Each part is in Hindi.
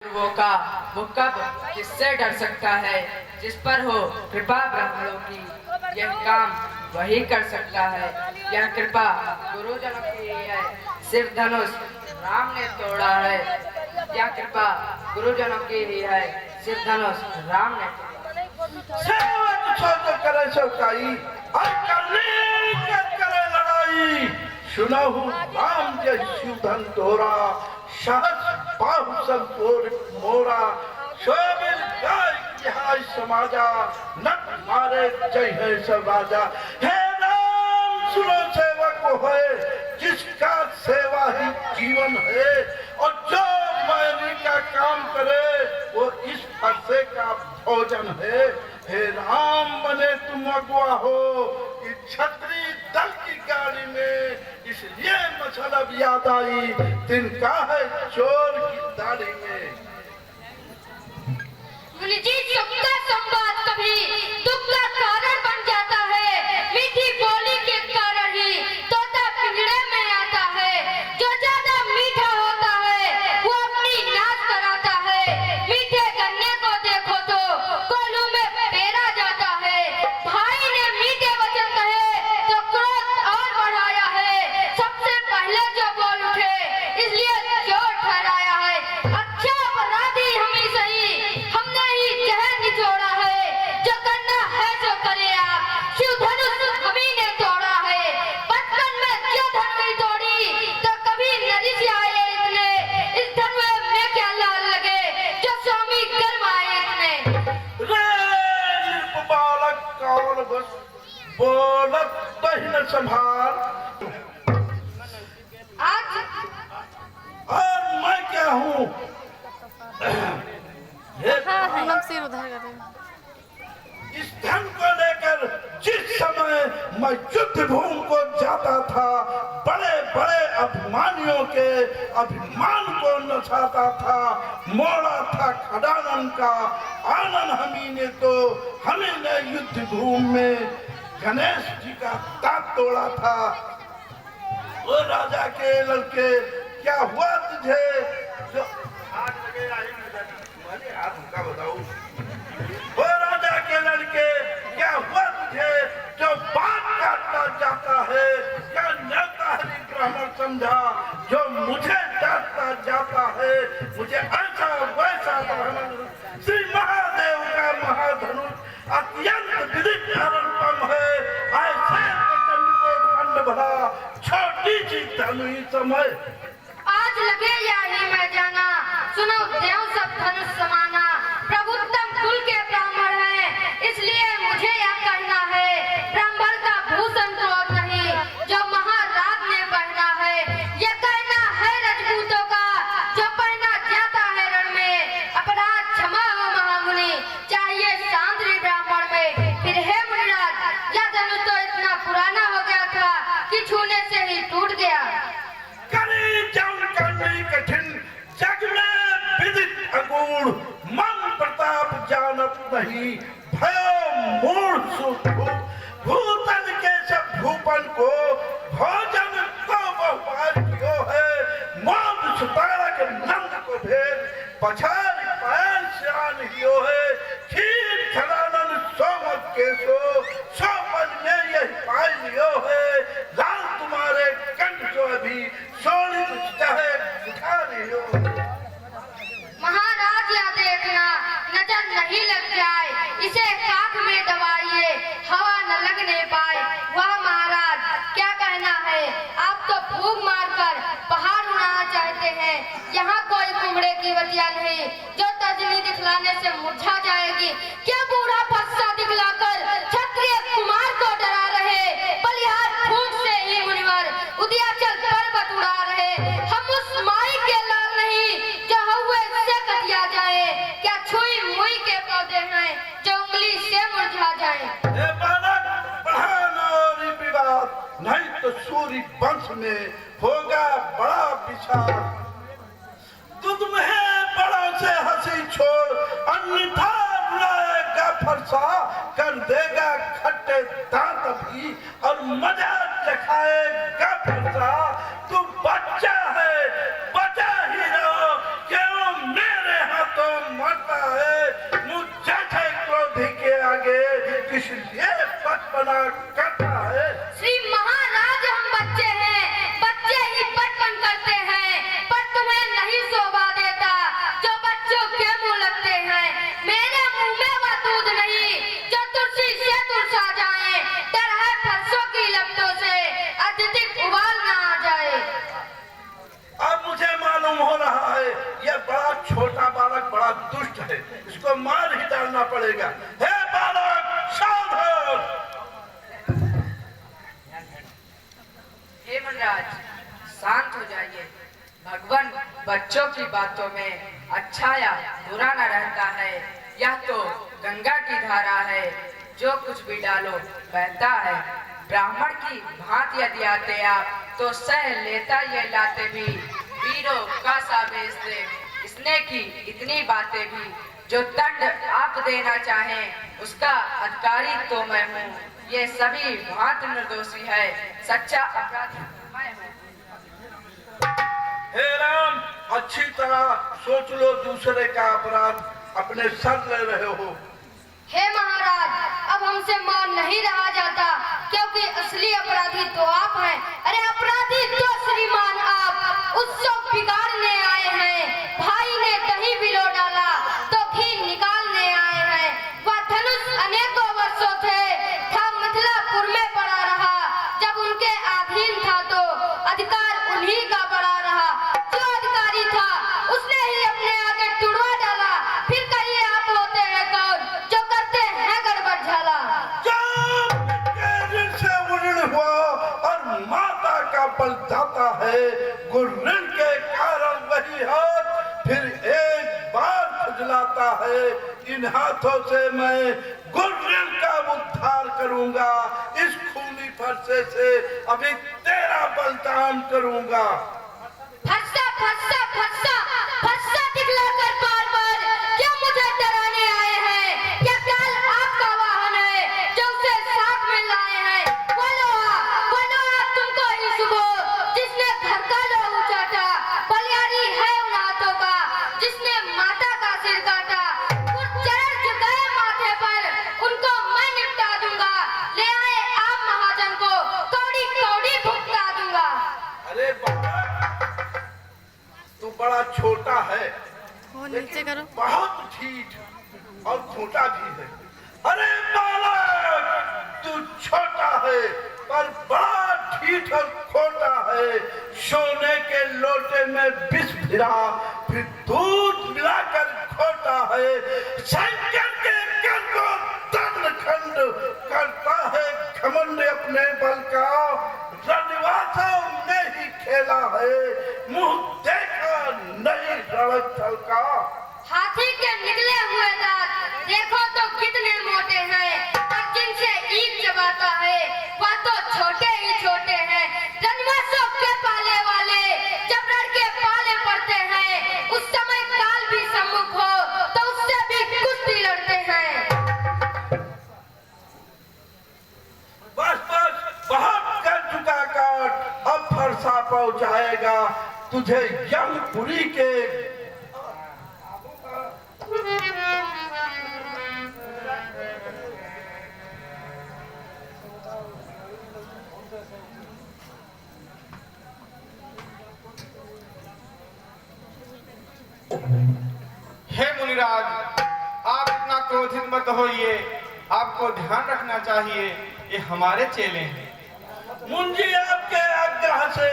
वो का वो कब किससे डर सकता है जिस पर हो कृपा ब्राह्मणों की। यह काम वही कर सकता है। यह कृपा गुरुजनों की है। सिर्फ धनुष राम ने तोड़ा है। यह कृपा गुरुजनों की ही है। सिर्फ धनुष राम ने करे सौकाई करे लड़ाई। सुनहु राम जय शिवधन तोरा सहस बाहु सब तोर मोरा। शोभिल गाय तिहाई समाजा नट मारे जय है सब राजा। हे राम सुनो सेवक है जिसका सेवा ही जीवन है। और जो मैनी का काम करे वो इस फरसे का भोजन है। हे राम बने तुम अगुआ हो कि छतरी दल की गाड़ी में। इसलिए मसलब याद आई तिनका है चोर की दाढ़ी में। मुनि जी सुख का संवाद कभी दुख का कारण बन जाता है। मीठी बोली के कारण ही तोता पिंजरे में आता है। जो ज्यादा मीठा होता है वो अपनी नाच कराता है। मीठे गन्ने को देखो तो कोल्हू में पेरा जाता है। भाई ने मीठे वचन कहे तो क्रोध और बढ़ाया है। सबसे पहले जो बोल उठे इसलिए चोर ठहराया है। अच्छा अपराधी हम ही सही हमने ही जहर निचोड़ा है। जो करना है जो करे आप शिव धनुष हमी ने तोड़ा है। बचपन में जो धनुष तोड़ी तो कभी नदी से आए इतने। इस धनुष में क्या लाल लगे जो स्वामी गर्म आए इतने। रे बालक कौन बस बोलत तहिन संभाल। आज और मैं क्या हूँ? हम सिर उधर कर रहे हैं। इस धन को लेकर जिस समय मैं युद्ध भूमि को जाता था बड़े बड़े अभिमानियों के अभिमान को नचाता था। मोड़ा था खडानन का आनंद हमी ने तो हमें ने युद्ध भूमि में गणेश जी का दांत तोड़ा था। वो राजा के लड़के क्या हुआ तुझे जो आज लगे मैंने आज उनका बताऊं। वो राजा के लड़के क्या हुआ तुझे जो बात काटता जाता है। क्या न्योता हरि ब्राह्मण समझा जो मुझे डांटता जाता है। मुझे ऐसा वैसा ब्राह्मण श्री महादेव का महाधनुष अत्यंत विदित अनुपम है। ऐसे प्रचंड को खंड भरा छोटी सी धनु समय। आज लगे या ही मैं जाना सुनो देव सब धनुष समाना। प्रभुत्तम कुल के ब्राह्मण हैं इसलिए मुझे यह कहना है। ब्राह्मण का भूषण क्रोध नहीं जो महाराज ने पहना है। यह कहना है रजपूतों का जो पहना जाता है रण में। अपराध क्षमा हो महामुनि चाहिए सांद्री ब्राह्मण में। फिर हे मुनिराज यह धनुष तो इतना पुराना हो गया था कि छूने से ही टूट गया। कठिन जग में विदित अगूढ़ मन प्रताप जानत नहीं। भयो मूढ़ भूतन के सब भूपन को भोजन को बहुबार कियो है। मौत सुतारक नंद को भेद पछाड़ पायल श्यान हियो है। खीर खरानन सोमत के सो पद में यही पाई लियो है। लाल तुम्हारे कंठ जो अभी सोनी कुछ चाहे उठा लियो। महाराज या देखना नजर नहीं लग जाए इसे काख में दबाइए हवा न लगने पाए। वाह महाराज क्या कहना है आप तो फूंक मारकर पहाड़ उड़ाना चाहते हैं। यहाँ कोई कुमड़े की बतिया नहीं जो तजनी दिखलाने से मुरझा जाएगी। क्या बूढ़ा फस्सा दिखलाकर क्षत्रिय कुमार को डरा रहे। बलिहार फूंक से ही मुनिवर उदयाचल पर्वत उड़ा रहे। हम उस माई के लाल नहीं जो हुए से कटिया जाए। क्या छुई मुई के पौधे हैं जो उंगली से मुरझा जाए। ए बालक बढ़ाना और विवाद नहीं तो सूर्य वंश में होगा बड़ा विचार। तुझ में बड़ों से हंसी छोड़ अन्यथा रुलाएगा फरसा कर देगा खट्टे दांत भी और मजा चखाएगा फरसा। तू बच्चा है बचा ही रहो क्यों मेरे मरता है, मुझ जैसे क्रोधी के आगे किस लिए बचपना करता है। श्री महाराज, हम बच्चे हैं, बच्चे ही बचपन करते हैं, पर तुम्हें नहीं शोभा देता जो बच्चों के मुंह लगते हैं। मेरे मुंह में वह दूध नहीं जो तुलसी से तुलसा जाए, डर है फरसों की लपटों से अत्यधिक उबाल ना आ जाए। अब मुझे मालूम हो रहा है यह बड़ा छोटा बालक बड़ा दुष्ट है, इसको मार ही डालना पड़ेगा। हे बालक, सावधान। हे मनराज, शांत हो जाइए। भगवान बच्चों की बातों में अच्छा या बुरा न रहता है। यह तो गंगा की धारा है, जो कुछ भी डालो बहता है। ब्राह्मण की भांति यदि आते आप तो सह लेता ये लाते भी, वीरों का सावेश दे इसने की इतनी बातें भी। जो दंड आप देना चाहें उसका अधिकारी तो मैं हूँ। ये सभी भांति निर्दोषी है, सच्चा अपराधी मैं हूँ। हे राम, अच्छी तरह सोच लो, दूसरे का अपराध अपने सर ले रहे हो। हे महाराज, अब हमसे मौन नहीं रहा जाता, क्योंकि असली अपराधी तो आप हैं। अरे अपराधी तो श्रीमान आप उत्सव बिगाड़ने आए हैं। भाई ने दही बिलो डाला तो घी निकालने आए हैं। वह धनुष अनेकों वर्षों था मिथिलापुर में पड़ा रहा। जब उनके अधीन था तो अधिकार उन्हीं का बड़ा रहा। जो अधिकारी था उसने ही अपने आगे टुड़वा डाला। फिर कहिए आप होते हैं कौन जो करते हैं गड़बड़ झाला। से उड़न हुआ और माता का बल जाता है, गुर्रिल के कारण वही हाथ फिर एक बार खुजलाता है। इन हाथों से मैं गुर्रिल का उद्धार करूंगा, इस खूनी फरसे से अभी तेरा बलिदान करूंगा। फरसा फरसा फरसा फरसा दिखलाकर बार बार क्या मुझे डराने आए हैं? क्या काल आपका वाहन है जो उसे साथ में लाए हैं? बोलो तुमको ही सुबह जिसने घर का लोहू चाटा, बलियारी है उन हाथों का जिसने माता का सिर काटा। कुछ चरण झुकाए माथे पर उनको मैं निपटा दूंगा। ले आए आप महाजन को कौड़ी कौड़ी भुगता दूंगा। अरे बालक, तू बड़ा छोटा है, वो नीचे करो। बहुत ठीक और खोटा भी है। अरे बालक, तू छोटा है पर बड़ा ठीक और खोटा है। सोने के लोटे में विष भिरा फिर दूध मिलाकर खोटा है। शंकर के कर को दंडखंड करता है घमंड अपने बल का। रनिवासों में ही खेला है, मुंह देखा नहीं रणस्थल का। हाथी के निकले हुए दांत देखो तो कितने मोटे हैं, और जिनसे ईख चबाता है वह तो छोटे ही छोटे हैं। रनिवासों के पाले वाले जब लड़के पाले पड़ते हैं, उस समय काल भी सम्मुख हो तो उससे भी कुश्ती लड़ते हैं। बस बस, बहुत कर चुका काट, अब फरसा पहुंचाएगा तुझे यमपुरी के। हे मुनिराज, आप इतना क्रोधित मत होइए। आपको ध्यान रखना चाहिए, ये हमारे चेले हैं। मुंजी आपके आज्ञा से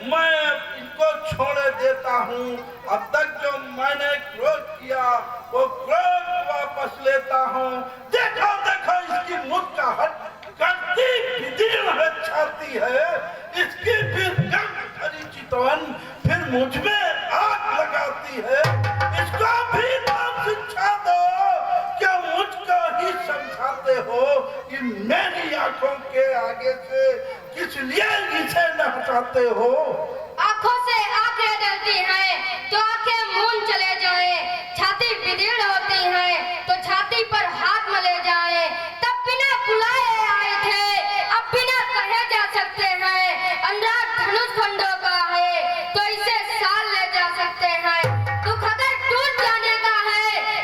मैं इनको छोड़े देता हूँ। अब तक जो मैंने क्रोध किया वो क्रोध वापस लेता हूँ। देखो देखो, इसकी मुस्कुराहट करती विदीर्ण है, छाती है इसकी, फिर जंग भरी चितवन, फिर मुझ में आग लगाती है। इसको भी तुम शिक्षा दो, क्या मुझको ही समझाते हो? कि मेरी आंखों के आगे से किस लिए इसे न हटाते हो? आंखों से आंखें डरती हैं तो आंखें मूंद चले जाएं। छाती विदीर्ण होती है तो छाती पर हाथ मले जाए। तब बिना बुलाए आए थे, अब बिना कहे जा सकते हैं। अनुराग धनुष खंडों का है तो इसे साल ले जा सकते हैं। दुख अगर टूट जाने का है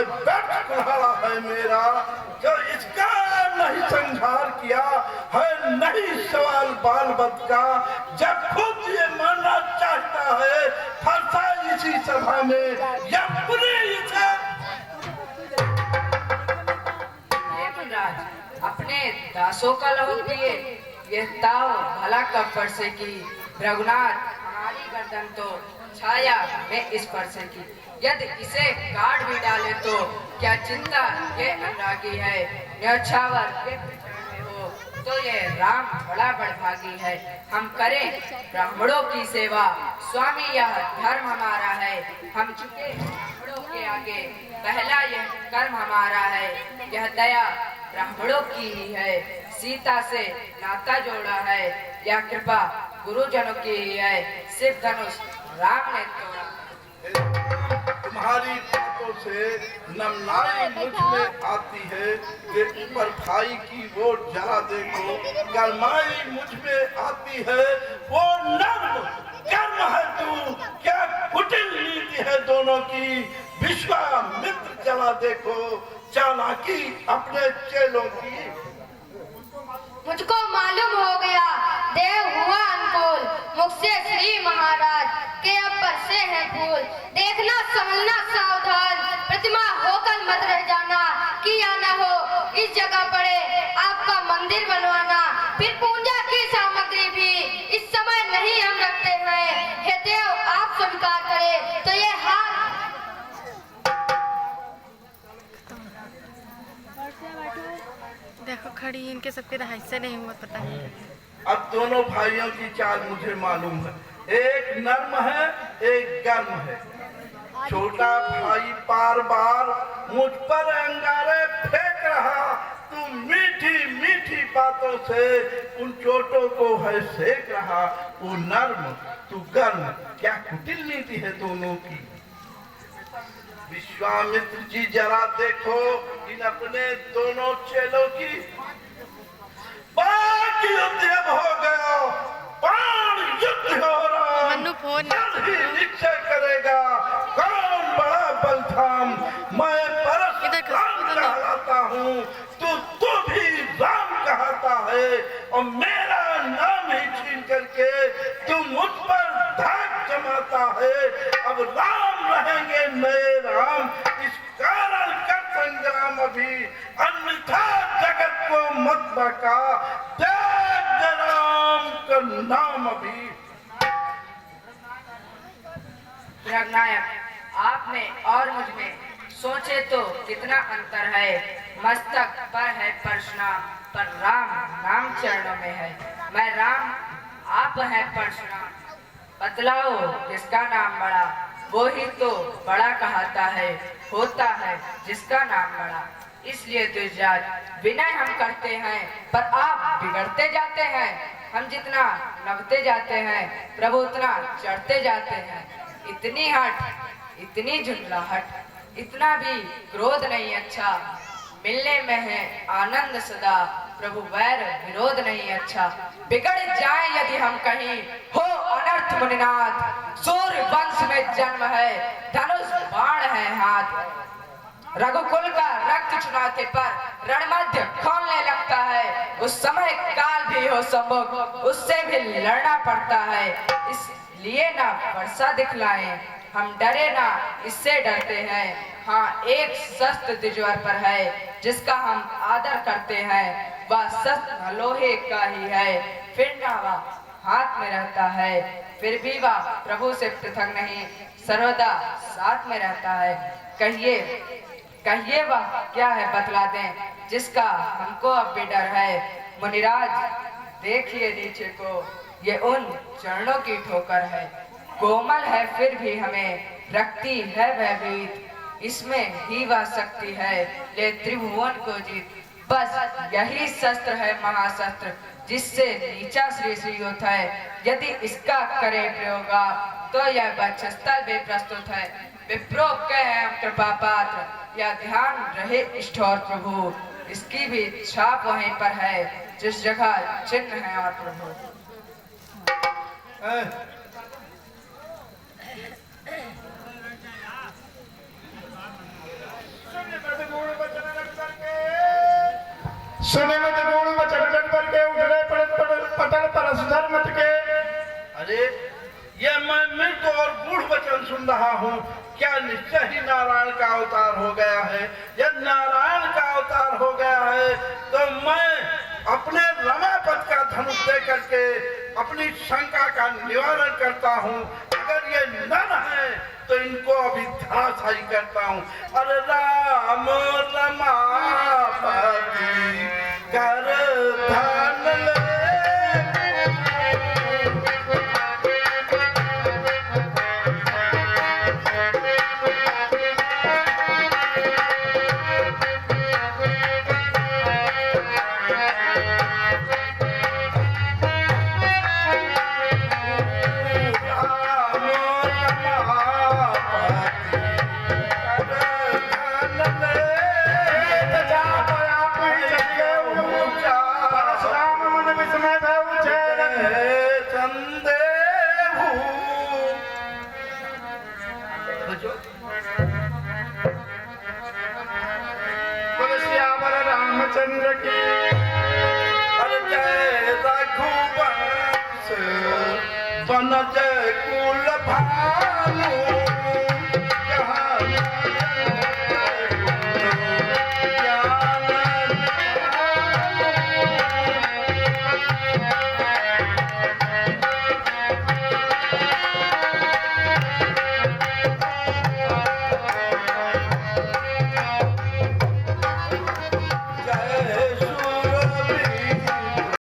समय व्यर्थ कुल्हाड़ा है मेरा, जो इसका नहीं संहार किया है, नहीं सवाल बाल बद का। जब खुद ये मानना चाहता है फंसा इसी सभा में, या पूरे इसे अपने दासों का लहू पिए, यह ताव भला कब परसे की। रघुनाथ हमारी गर्दन तो छाया में इस परसे की, यदि इसे काट भी डाले तो क्या चिंता ये अनुरागी है। न्यौछावर ये पिछड़ में हो तो ये राम बड़ा बड़भागी है। हम करें ब्राह्मणों की सेवा, स्वामी यह धर्म हमारा है। हम झुके ब्राह्मणों के आगे, पहला यह कर्म हमारा है। यह दया ब्राह्मणों की ही है, सीता से नाता जोड़ा है। यह कृपा गुरुजनों की ही है, शिव धनुष राम ने तोड़ा। तुम्हारी बातों से नमनाई मुझ में आती है, वे ऊपर भाई की वो जरा देखो, गरमाई मुझ में आती है। वो नर्म कर्म है तू, क्या कुटिल नीति है दोनों की। विश्वामित्र जरा देखो, चालाकी अपने चेलों की। मुझको मालूम हो गया देव हुआ अनुकूल, मुख से श्री महाराज के अब बरसे हैं फूल। देखना समझना सावधान, प्रतिमा होकर मत रह जाना, किया न हो इस जगह पड़े आपका मंदिर बनवाना। फिर पूजा की सामग्री भी इस समय नहीं हम रखते हैं। हे देव आप स्वीकार करें तो ये हाथ देखो खड़ी, इनके सबके रहाई से नहीं हुआ पता नहीं। अब दोनों भाइयों की चाल मुझे मालूम है, एक नर्म है एक गर्म है। छोटा भाई बार बार मुझ पर अंगारे फेंक रहा, तू मीठी मीठी बातों से उन चोटों को है सेक रहा। वो नर्म तू गर्म, क्या कुटिल नीति है दोनों की। विश्वामित्र जी जरा देखो इन अपने दोनों चेलों की। बाकी युद्ध अब हो गया, बाण युद्ध हो रहा, मन्नू फोन जल्द ही निश्चय करेगा कौन बड़ा बलधाम। मैं परस राम कहलाता हूँ, तू भी राम कहता है, और मेरा नाम ही छीन करके तू मुझ पर धाक जमाता है। अब राम रहेंगे नए राम, इस कारण का संग्राम अभी, अन्यथा जगत को मत बका, त्याग राम का नाम अभी। रघुनायक आपने और मुझ में सोचे तो कितना अंतर है। मस्तक पर है परशुराम, पर राम नाम चरणों में है। मैं राम, आप हैं परशुराम, बतलाओ किसका नाम बड़ा। वो ही तो बड़ा कहता है, होता है जिसका नाम बड़ा। इसलिए दुर्जात विनय हम करते हैं, पर आप बिगड़ते जाते हैं। हम जितना नभते जाते हैं, प्रभु उतना चढ़ते जाते हैं। इतनी हट, इतनी झुंझलाहट, इतना भी क्रोध नहीं अच्छा। मिलने में है आनंद सदा, प्रभु वैर विरोध नहीं अच्छा। बिगड़ जाए यदि हम कहीं, हो अनर्थ मुनिनाथ। सूर्य वंश में जन्म है, धनुष बाण है हाथ। रघुकुल का रक्त चुनाते पर रणमध्य खोलने लगता है। उस समय काल भी हो सम्मुख, उससे भी लड़ना पड़ता है। इसलिए ना वर्षा दिखलाएं, हम डरे ना इससे डरते हैं। हाँ, एक शस्त्र द्विजवर पर है जिसका हम आदर करते हैं, वह शस्त्र लोहे का ही है। फिर ना वह हाथ में रहता है, फिर भी वह प्रभु से पृथक नहीं, सर्वदा साथ में रहता है। कहिए कहिए वह क्या है बतला दें, जिसका हमको अब भी डर है। मुनिराज देखिए नीचे को, ये उन चरणों की ठोकर है। कोमल है फिर भी हमें रखती है भयभीत, इसमें ही वह शक्ति है ले त्रिभुवन को जीत। बस यही शस्त्र है महाशस्त्र, जिससे नीचा श्री श्री होता है। यदि इसका करे प्रयोगा तो यह वक्षस्थल भी प्रस्तुत है। विप्रो कहे हम कृपा पात्र, या ध्यान रहे इष्ट और प्रभु। इसकी भी छाप वहीं पर है जिस जगह चिन्ह है और प्रभु। सुने मत गुण वचन जन करके उठले पटल परस धर्मत के। अरे ये मैं मृत और गूढ़ वचन सुन रहा हूँ, क्या निश्चय ही नारायण का अवतार हो गया है? यदि नारायण का अवतार हो गया है तो मैं अपने रमापद का धनुष दे करके अपनी शंका का निवारण करता हूँ। अगर ये नर है तो इनको अभी धराशायी करता हूँ। अरे राम रमापति कर धन ले, रामचंद्र की। अरे जय रघुवंश वन जय कुल भाई।